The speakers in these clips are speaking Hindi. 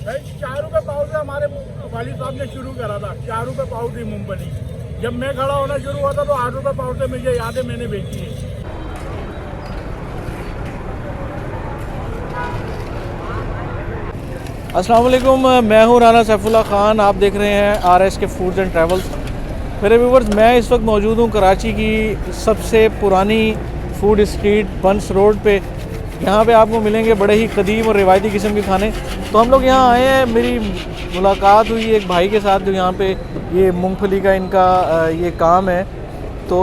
भाई 4 रुपए पाव से हमारे वाली साहब ने शुरू करा था। 4 रुपए पाव थी मूंगफली। जब मैं खड़ा होना शुरू हुआ था तो 8 रुपए पाव से मुझे याद है मैंने बेची है। अस्सलाम वालेकुम, मैं हूँ राना सैफुल्लाह ख़ान। आप देख रहे हैं RSK फूड्स एंड ट्रैवल्स। मेरे व्यूवर्स, मैं इस वक्त मौजूद हूँ कराची की सबसे पुरानी फूड स्ट्रीट बंस रोड पे। यहाँ पे आपको मिलेंगे बड़े ही कदीम और रिवायती किस्म के खाने। तो हम लोग यहाँ आए हैं, मेरी मुलाकात हुई एक भाई के साथ जो यहाँ पे ये मूंगफली का इनका ये काम है। तो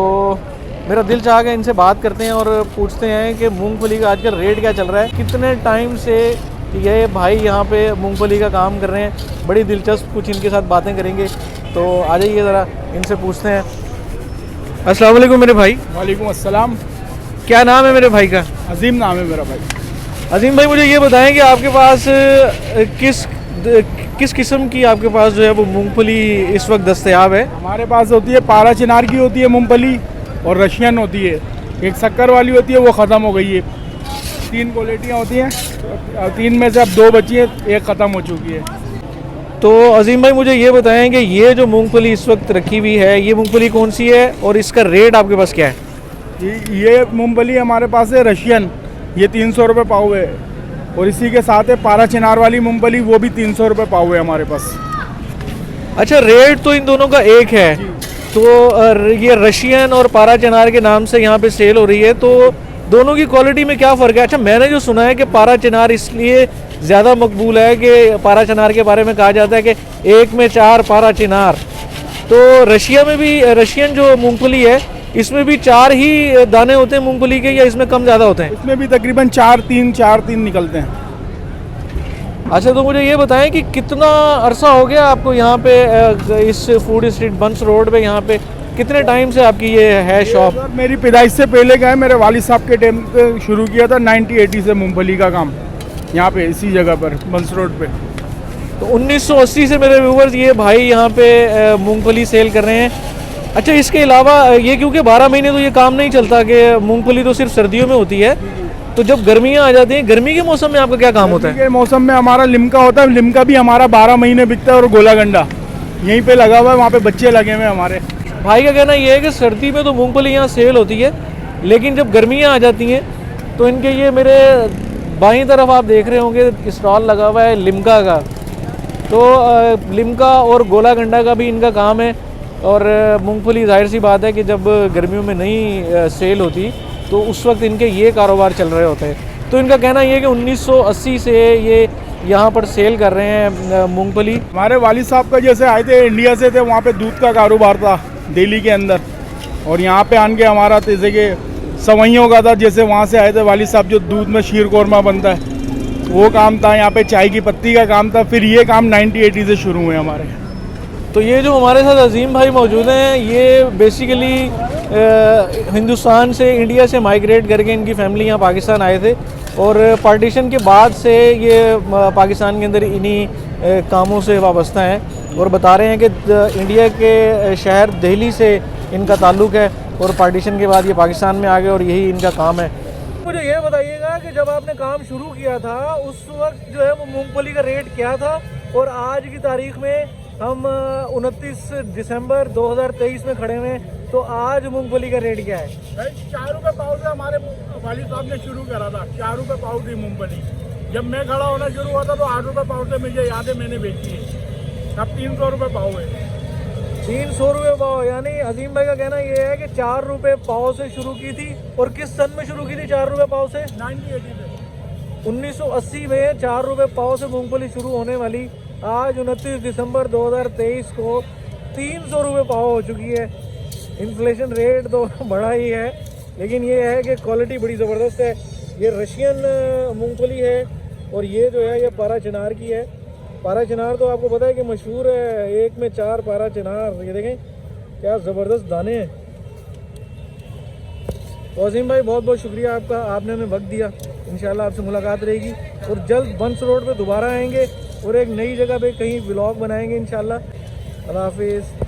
मेरा दिल चाह गया इनसे बात करते हैं और पूछते हैं कि मूंगफली का आजकल रेट क्या चल रहा है, कितने टाइम से ये भाई यहाँ पे मूंगफली का काम कर रहे हैं। बड़ी दिलचस्प कुछ इनके साथ बातें करेंगे। तो आ जाइए ज़रा इनसे पूछते हैं। अस्सलाम वालेकुम मेरे भाई। वालेकुम अस्सलाम। क्या नाम है मेरे भाई का? अजीम नाम है मेरा भाई। अजीम भाई, मुझे ये बताएं कि आपके पास किस किस्म की आपके पास जो है वो मूंगफली इस वक्त दस्तयाब है? हमारे पास होती है पारा चिनार की होती है मूंगफली, और रशियन होती है। एक शक्कर वाली होती है, वो ख़त्म हो गई है। 3 क्वालिटियाँ होती हैं, 3 में से अब 2 बची हैं, एक ख़त्म हो चुकी है। तो अजीम भाई, मुझे ये बताएं कि ये जो मूंगफली इस वक्त रखी हुई है, ये मूंगफली कौन सी है और इसका रेट आपके पास क्या है? ये मूंगफली हमारे पास है रशियन, ये 300 रुपये पाव है। और इसी के साथ है पारा चिनार वाली मूंगफली, वो भी 300 रुपये पाव है हमारे पास। अच्छा, रेट तो इन दोनों का एक है। तो ये रशियन और पारा चिनार के नाम से यहाँ पे सेल हो रही है, तो दोनों की क्वालिटी में क्या फ़र्क है? अच्छा, मैंने जो सुना है कि पारा चिनार इसलिए ज़्यादा मकबूल है कि पारा चिनार के बारे में कहा जाता है कि 1 में 4 पारा चिनार। तो रशिया में भी रशियन जो मूंगफली है, इसमें भी 4 ही दाने होते हैं मूंगफली के, या इसमें कम ज़्यादा होते हैं? इसमें भी तकरीबन 4-3 निकलते हैं। अच्छा, तो मुझे ये बताएं कि कितना अरसा हो गया आपको यहाँ पे इस फूड स्ट्रीट बंस रोड पे, यहाँ पे कितने टाइम से आपकी ये है शॉप? सर, मेरी पैदाइश से पहले का है। मेरे वालिद साहब के टाइम पे शुरू किया था 1980 से मूंगफली का काम यहाँ पे, इसी जगह पर बंस रोड पे। तो 1980 से मेरे व्यूवर्स ये भाई यहाँ पे मूंगफली सेल कर रहे हैं। अच्छा, इसके अलावा ये क्योंकि 12 महीने तो ये काम नहीं चलता कि मूंगफली तो सिर्फ सर्दियों में होती है, तो जब गर्मियाँ आ जाती हैं, गर्मी के मौसम में आपका क्या काम होता है? गर्मी के मौसम में हमारा लिमका होता है। लिमका भी हमारा 12 महीने बिकता है। और गोला गंडा यहीं पे लगा हुआ है, वहाँ पे बच्चे लगे हुए हैं हमारे। भाई का कहना ये है कि सर्दी में तो मूंगफली यहाँ सेल होती है, लेकिन जब गर्मियाँ आ जाती हैं तो इनके ये मेरे बाईं तरफ आप देख रहे होंगे स्टॉल लगा हुआ है लिमका का। तो लिमका और गोला गंडा का भी इनका काम है। और मूंगफली जाहिर सी बात है कि जब गर्मियों में नहीं सेल होती तो उस वक्त इनके ये कारोबार चल रहे होते हैं। तो इनका कहना ये है कि 1980 से ये यहाँ पर सेल कर रहे हैं मूंगफली। हमारे वालिद साहब का जैसे आए थे इंडिया से, थे वहाँ पे दूध का कारोबार था दिल्ली के अंदर, और यहाँ पे आन के हमारा जैसे कि सवैयों का था। जैसे वहाँ से आए थे वालिद साहब, जो दूध में शीर कोरमा बनता है वो काम था। यहाँ पे चाय की पत्ती का काम था। फिर ये काम 1980 से शुरू हुए हमारे। तो ये जो हमारे साथ अजीम भाई मौजूद हैं, ये बेसिकली हिंदुस्तान से, इंडिया से माइग्रेट करके इनकी फैमिली यहाँ पाकिस्तान आए थे, और पार्टीशन के बाद से ये पाकिस्तान के अंदर इन्हीं कामों से वाबस्ता हैं। और बता रहे हैं कि इंडिया के शहर दिल्ली से इनका ताल्लुक़ है, और पार्टीशन के बाद ये पाकिस्तान में आ गए और यही इनका काम है। मुझे ये बताइएगा कि जब आपने काम शुरू किया था उस वक्त जो है वो मूंगफली का रेट क्या था, और आज की तारीख में हम 29 दिसंबर 2023 में खड़े हुए हैं, तो आज मूंगफली का रेट क्या है? 4 रुपये पाव से हमारे वालिद साहब ने शुरू करा था। 4 रुपये पाव थी मूंगफली। जब मैं खड़ा होना शुरू हुआ था तो 8 रुपये पाव से मुझे याद है मैंने बेची है। अब 300 रुपये पाव है। 300 रुपये पाव, यानी अजीम भाई का कहना ये है कि 4 रुपये पाव से शुरू की थी। और किस सन में शुरू की थी 4 रुपये पाव से? 1980 से। 1980 में 4 रुपये पाव से मूंगफली शुरू होने वाली आज 29 दिसंबर 2023 को 300 रुपये पाव हो चुकी है। इन्फ्लेशन रेट तो बड़ा ही है, लेकिन ये है कि क्वालिटी बड़ी ज़बरदस्त है। ये रशियन मूंगफली है, और ये जो है ये पारा चिनार की है। पारा चिनार तो आपको पता है कि मशहूर है, 1 में 4 पारा चिनार। ये देखें क्या ज़बरदस्त दाने हैं। तो अजीम भाई, बहुत बहुत शुक्रिया आपका, आपने हमें वक्त दिया। इंशाल्लाह आपसे मुलाकात रहेगी, और जल्द बंस रोड पे दोबारा आएंगे और एक नई जगह पे कहीं व्लॉग बनाएंगे इंशाल्लाह। अल्लाह हाफिज़।